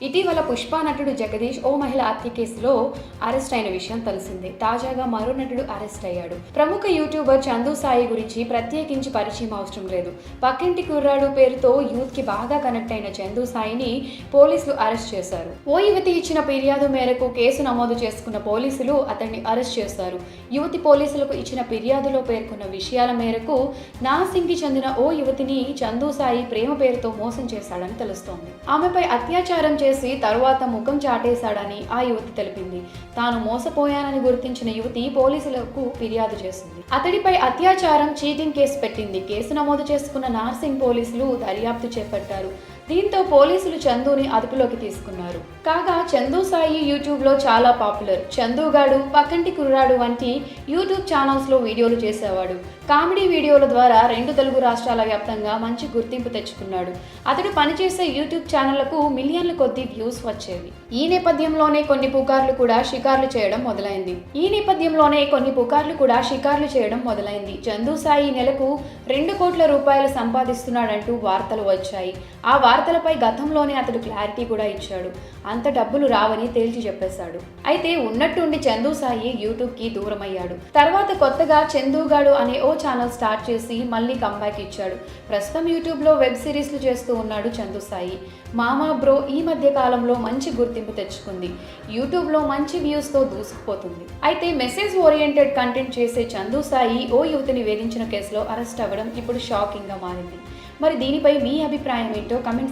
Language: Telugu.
ఇటీవల పుష్ప నటుడు జగదీష్ ఓ మహిళ హత్య కేసులో అరెస్ట్ అయిన విషయం తెలిసిందే. తాజాగా మరో నటుడు అరెస్ట్ అయ్యాడు. ప్రముఖ యూట్యూబర్ చందు సాయి గురించి ప్రత్యేకించి పరిచయం అవసరం లేదు. పక్కింటి కుర్రాడు పేరుతో యూత్ కి బాగా కనెక్ట్ అయిన చందు సాయిని పోలీసులు అరెస్ట్ చేశారు. ఓ యువతి ఇచ్చిన ఫిర్యాదు మేరకు కేసు నమోదు చేసుకున్న పోలీసులు అతన్ని అరెస్ట్ చేశారు. యువతి పోలీసులకు ఇచ్చిన ఫిర్యాదులో పేర్కొన్న విషయాల మేరకు నార్సింగ్కి చెందిన ఓ యువతిని చందు సాయి ప్రేమ పేరుతో మోసం చేశాడని తెలుస్తోంది. ఆమెపై అత్యాచారం చేసి తరువాత ముఖం చాటేశాడని ఆ యువతి తెలిపింది. తాను మోసపోయానని గుర్తించిన యువతి పోలీసులకు ఫిర్యాదు చేసింది. అతడిపై అత్యాచారం, చీటింగ్ కేసు పెట్టింది. కేసు నమోదు చేసుకున్న నార్సింగ్ పోలీసులు దర్యాప్తు చేపట్టారు. దీంతో పోలీసులు చందుని అదుపులోకి తీసుకున్నారు. కాగా చందు సాయి యూట్యూబ్ లో చాలా పాపులర్. చందుగాడు, పక్కంటి కుర్రాడు వంటి యూట్యూబ్ ఛానల్స్ లో వీడియోలు చేసేవాడు. కామెడీ వీడియోల ద్వారా 2 తెలుగు రాష్ట్రాల వ్యాప్తంగా మంచి గుర్తింపు తెచ్చుకున్నాడు. అతడు పనిచేసే యూట్యూబ్ ఛానళ్లకు మిలియన్ల కొద్ది వ్యూస్ వచ్చేవి. ఈ నేపథ్యంలోనే కొన్ని పుకార్లు కూడా షికార్లు చేయడం మొదలైంది. చందు సాయి నెలకు 2 కోట్ల రూపాయలు సంపాదిస్తున్నాడంటూ వార్తలు వచ్చాయి. ఆ వార్తలపై గతంలోనే అతడు క్లారిటీ కూడా ఇచ్చాడు. అంత డబ్బులు రావని తేల్చి చెప్పేశాడు. అయితే ఉన్నట్టుండి చందు సాయి యూట్యూబ్ కి దూరమయ్యాడు. తర్వాత కొత్తగా చందుగాడు అనే ఓ ఛానల్ స్టార్ట్ చేసి మళ్ళీ కంబ్యాక్ ఇచ్చాడు. ప్రస్తుతం యూట్యూబ్ లో వెబ్ సిరీస్లు చేస్తూ ఉన్నాడు చందు సాయి. మామా బ్రో ఈ మధ్య కాలంలో మంచి గుర్తింపు తెచ్చుకుంది. యూట్యూబ్ లో మంచి వ్యూస్ తో దూసుకుపోతుంది. అయితే మెసేజ్ ఓరియంటెడ్ కంటెంట్ చేసే చందు సాయి ఓ యువతిని వేధించిన కేసులో అరెస్ట్ అవ్వడం ఇప్పుడు షాకింగ్ గా మారింది. మరి దీనిపై మీ అభిప్రాయం ఏంటో కమెంట్